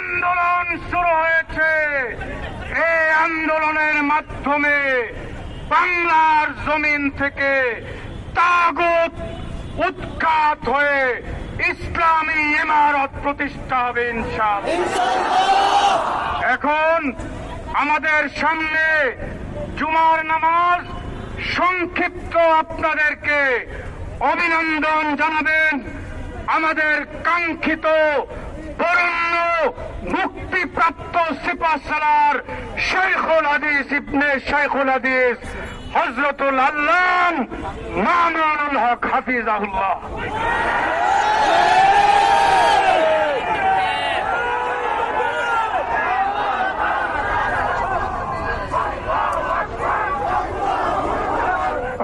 আন্দোলন শুরু হয়েছে। এই আন্দোলনের মাধ্যমে বাংলার জমিন থেকে তাগুত উৎখাত হয়ে ইসলামী ইমারত প্রতিষ্ঠা হবে ইনশাআল্লাহ। এখন আমাদের সামনে জুমার নামাজ, সংক্ষিপ্ত আপনাদেরকে অভিনন্দন জানাবেন আমাদের কাঙ্ক্ষিত বরেণ্য মুক্তিপ্রাপ্ত সিপাহসালার শেখুল হাদিস ইবনে শেখুল হাদিস হযরতুল আল্লাম মামুনুল হক হাফিজাহুল্লাহ।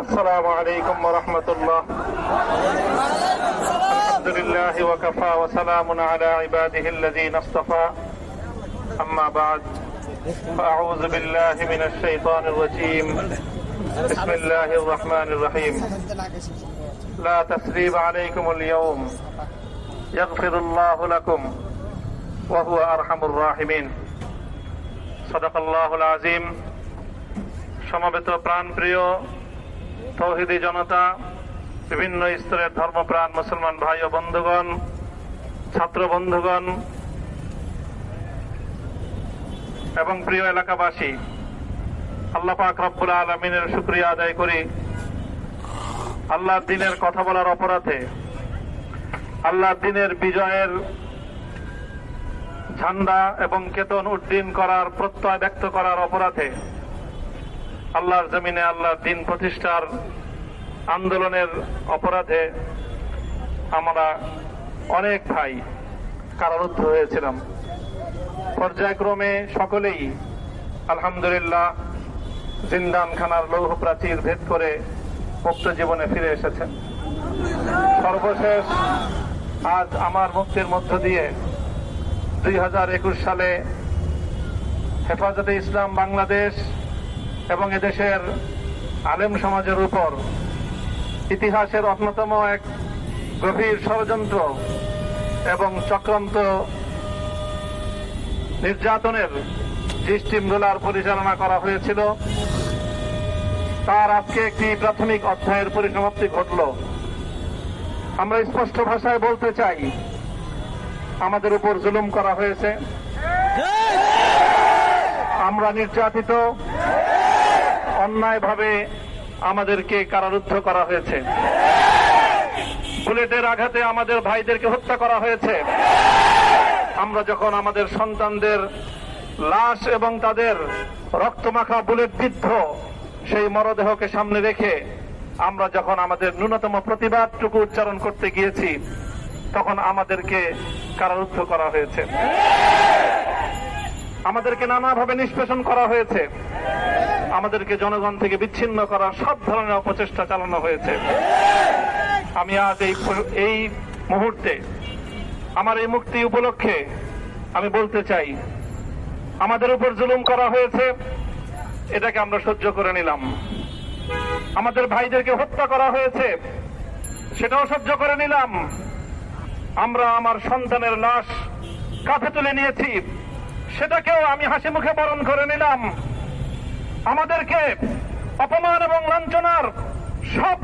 আসসালামু আলাইকুম ওয়া রাহমাতুল্লাহ। আলহামদুলিল্লাহি ওয়া কাফা ওয়া সালামুন আলা ইবাদিহিল্লাযীনা ইসতাফা। আম্মা বা'দ, ফাআউযু বিল্লাহি মিনাশ শাইতানির রাজীম। বিসমিল্লাহির রাহমানির রাহিম। লা তাসরিবা আলাইকুমুল ইয়াওম ইয়াগফিরুল্লাহু লাকুম ওয়া হুয়া আরহামুর রাহিমিন। সাদাকাল্লাহুল আযীম। সমবেত প্রাণপ্রিয় তৌহিদি জনতা, বিভিন্ন স্তরের ধর্মপ্রাণ মুসলমান ভাই ও বন্ধুগণ, ছাত্র বন্ধুগণ এবং প্রিয় এলাকাবাসী, আল্লাহ পাক রব্বুল আলামিনের শুকরিয়া আদায় করি। আল্লাহর দ্বীনের কথা বলার অপরাধে, আল্লাহর দ্বীনের বিজয়ের ঝান্ডা এবং কেতন উড্ডীন করার প্রত্যয় ব্যক্ত করার অপরাধে, আল্লাহর জমিনে আল্লাহর দ্বীন প্রতিষ্ঠার আন্দোলনের অপরাধে আমরা অনেক ভাই কারারুদ্ধ হয়েছিলাম। পর্যায়ক্রমে সকলেই আলহামদুলিল্লাহ জিন্দানখানার লৌহ প্রাচীর ভেদ করে মুক্ত জীবনে ফিরে এসেছেন। সর্বশেষ আজ আমার মুক্তির মধ্য দিয়ে 2021 সালে হেফাজতে ইসলাম বাংলাদেশ এবং এদেশের আলেম সমাজের উপর ইতিহাসের অন্যতম এক গভীর ষড়যন্ত্র এবং চক্রান্ত নির্যাতনের যে স্টিমরোলার পরিচালনা করা হয়েছিল, তার আজকে একটি প্রাথমিক অধ্যায়ের পরিসমাপ্তি ঘটল। আমরা স্পষ্ট ভাষায় বলতে চাই, আমাদের উপর জুলুম করা হয়েছে, আমরা নির্যাতিত, অন্যায়ভাবে আমাদেরকে কারারুদ্ধ করা হয়েছে, বুলেটের আঘাতে আমাদের ভাইদেরকে হত্যা করা হয়েছে। আমরা যখন আমাদের সন্তানদের লাশ এবং তাদের রক্তমাখা বুলেট বিদ্ধ সেই মরদেহকে সামনে রেখে আমরা যখন আমাদের ন্যূনতম প্রতিবাদটুকু উচ্চারণ করতে গিয়েছি, তখন আমাদেরকে কারারুদ্ধ করা হয়েছে, আমাদেরকে নানাভাবে নিষ্পেষণ করা হয়েছে, আমাদেরকে জনগণ থেকে বিচ্ছিন্ন করার সব ধরনের অপচেষ্টা চালানো হয়েছে। আমি আজ এই মুহূর্তে আমার এই মুক্তি উপলক্ষে আমি বলতে চাই, আমাদের উপর জুলুম করা হয়েছে, এটাকে আমরা সহ্য করে নিলাম। আমাদের ভাইদেরকে হত্যা করা হয়েছে, সেটাও সহ্য করে নিলাম। আমরা আমার সন্তানের লাশ কাঁধে তুলে নিয়েছি, সেটাকেও আমি হাসি মুখে বরণ করে নিলাম। আমাদেরকে অপমান এবং লাঞ্ছনার সব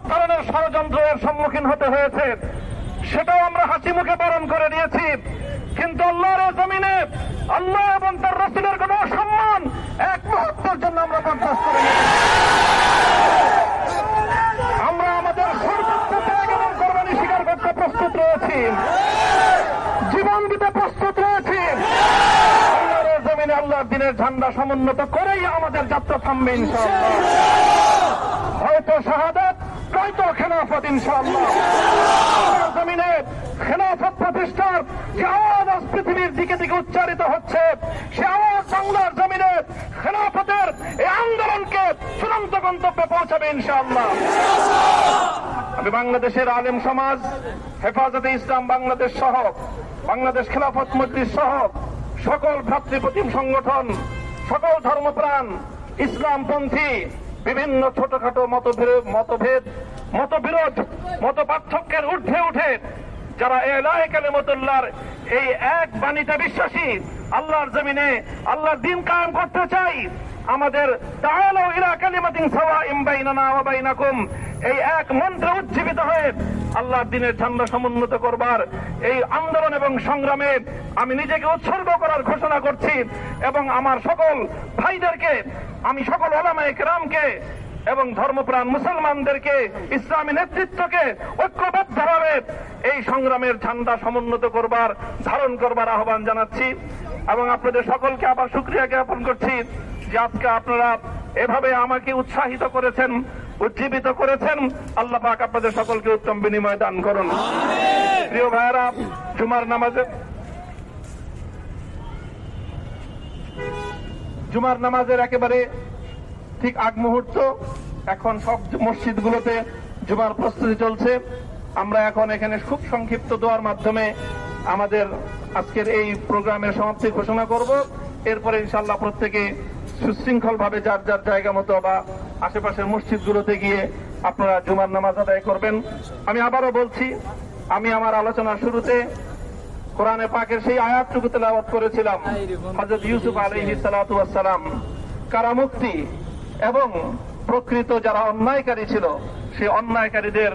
ধরনের ষড়যন্ত্রের সম্মুখীন হতে হয়েছে, সেটাও আমরা হাসি মুখে বরণ করে নিয়েছি। কিন্তু আল্লাহর জমিনে আল্লাহ এবং তার রাসূলের কোন সম্মান এক মুহূর্তের জন্য আমরা বরদাস্ত করি না। আমরা আমাদের সর্বোচ্চ ত্যাগ এবং কোরবানি স্বীকার করতে প্রস্তুত রয়েছি, জীবন দিতে প্রস্তুত রয়েছি। আল্লাহর জমিনে আল্লাহর দ্বীনের ঝান্ডা সমুন্নত করেই আমাদের যাত্রা থামবে ইনশাআল্লাহ। হয়তো শাহাদাত, নয়তো খেলাফত ইনশাআল্লাহ। আল্লাহর জমিনে খেলাফত প্রতিষ্ঠার যে আওয়াজ আজ পৃথিবীর দিকে দিকে উচ্চারিত হচ্ছে, সে আওয়াজ বাংলার জমিনে খেলাফতের এই আন্দোলনকে চূড়ান্ত গন্তব্যে পৌঁছাবে ইনশাআল্লাহ। আমি বাংলাদেশের আলেম সমাজ, হেফাজতে ইসলাম বাংলাদেশ সহ, বাংলাদেশ খেলাফত মজলিস সহ সকল ভ্রাতৃপ্রতিম সংগঠন, সকল ধর্মপ্রাণ, ইসলামপন্থী বিভিন্ন ছোটখাটো মতভেদ, মতবিরোধ, মত পার্থক্যের ঊর্ধ্বে উঠে যারা এলায়ে কালিমাতুল্লাহর এই এক বাণীতে বিশ্বাসী, আল্লাহর জমিনে আল্লাহর দ্বীন কায়েম করতে চাই। আমাদের তাআলাউ ইলা কালিমাতিন সাওয়াইন বাইনানা ওয়া বাইনাকুম, এই এক মন্ত্রে উজ্জীবিত হয়ে আল্লাহর দ্বীনের ঝান্ডা সমুন্নত করবার এই আন্দোলন এবং সংগ্রামে আমি নিজেকে উৎসর্গ করার ঘোষণা করছি। এবং আমার সকল ভাইদেরকে, আমি সকল উলামায়ে কেরামকে এবং ধর্মপ্রাণ মুসলমানদেরকে, ইসলামী নেতৃত্বকে ঐক্যবদ্ধভাবে এই সংগ্রামের ঝান্ডা সমুন্নত করবার, ধারণ করবার আহ্বান জানাচ্ছি। এবং আপনাদের সকলকে আবার শুকরিয়া জ্ঞাপন করছি যে আজকে আপনারা এভাবে আমাকে উৎসাহিত করেছেন, উজ্জীবিত করেছেন। আল্লাহ পাক আপনাদের সকলকে উত্তম বিনিময় দান করুন। প্রিয় ভাইয়েরা, জুমার নামাজের একেবারে ঠিক আগ মুহূর্ত। এখন সব মসজিদগুলোতে জুমার প্রস্তুতি চলছে। আমরা এখন এখানে খুব সংক্ষিপ্ত দোয়ার মাধ্যমে আমাদের আজকের এই প্রোগ্রামের সমাপ্তি ঘোষণা করব। এরপরে ইনশাআল্লাহ প্রত্যেকে সুশৃঙ্খল ভাবে যার যার জায়গা মতো বা আশেপাশের মসজিদগুলোতে গিয়ে আপনারা জুমার নামাজ আদায় করবেন। আমি আবারও বলছি, আমি আমার আলোচনার শুরুতে কোরআনে পাকের সেই আয়াতটুকু তেলাওয়াত করেছিলাম, হযরত ইউসুফ আলাইহিস সালাতু ওয়াস সালাম কারামুক্তি এবং প্রকৃত যারা অন্যায়কারী ছিল সেই অন্যায়কারীদের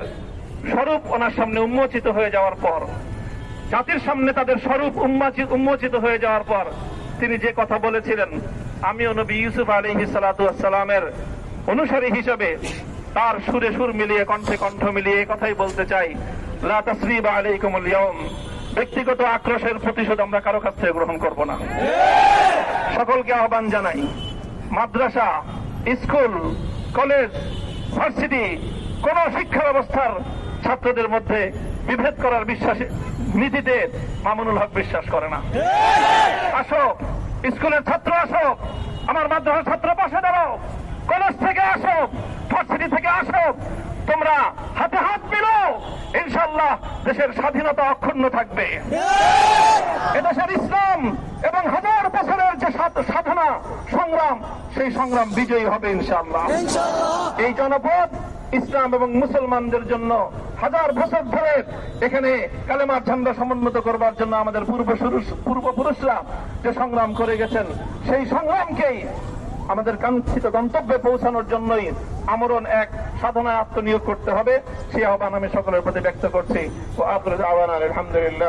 স্বরূপ ওনার সামনে উন্মোচিত হয়ে যাওয়ার পর, জাতির সামনে তাদের স্বরূপ উন্মোচিত হয়ে যাওয়ার পর তিনি যে কথা বলেছিলেন, আমিও নবী ইউসুফ আলাইহিস সালাতু ওয়াস সালামের অনুসারী হিসেবে তার সুরে সুর মিলিয়ে, কণ্ঠে কণ্ঠ মিলিয়ে কথাই বলতে চাই, লা তাসরিবা আলাইকুমুল ইয়াউম, ব্যক্তিগত আক্রোশের প্রতিশোধ আমরা কারো কাছ থেকে গ্রহণ করব না। সকলকে আহ্বান জানাই, মাদ্রাসা, স্কুল, কলেজ, ভার্সিটি, কোন শিক্ষা ব্যবস্থার ছাত্রদের মধ্যে বিভেদ করার নীতিতে মামুনুল হক বিশ্বাস করে না। আসো, স্কুলের ছাত্র আসো, আমার মাদ্রাসার ছাত্র পাশে দাঁড়াও, কলেজ থেকে আসো, ভার্সিটি থেকে আসো, তোমরা হাতে হাত মিলাও, ইনশাআল্লাহ দেশের স্বাধীনতা অক্ষুণ্ণ থাকবে। এদেশের ইসলাম এবং হাজার বছরের যে সাধনা সংগ্রাম, সেই সংগ্রাম বিজয়ী হবে ইনশাআল্লাহ। এই জনপদ ইসলাম এবং মুসলমানদের জন্য হাজার বছর ধরে এখানে কালেমার ঝান্ডা সমুন্নত করবার জন্য আমাদের পূর্বপুরুষরা যে সংগ্রাম করে গেছেন, সেই সংগ্রামকেই আমাদের কাঙ্ক্ষিত গন্তব্যে পৌঁছানোর জন্যই আমরণ এক সাধনায় আত্মনিয়োগ করতে হবে। সেই আহ্বান আমি সকলের প্রতি ব্যক্ত করছি। ও আখিরু দাওয়ানা আলহামদুলিল্লাহ।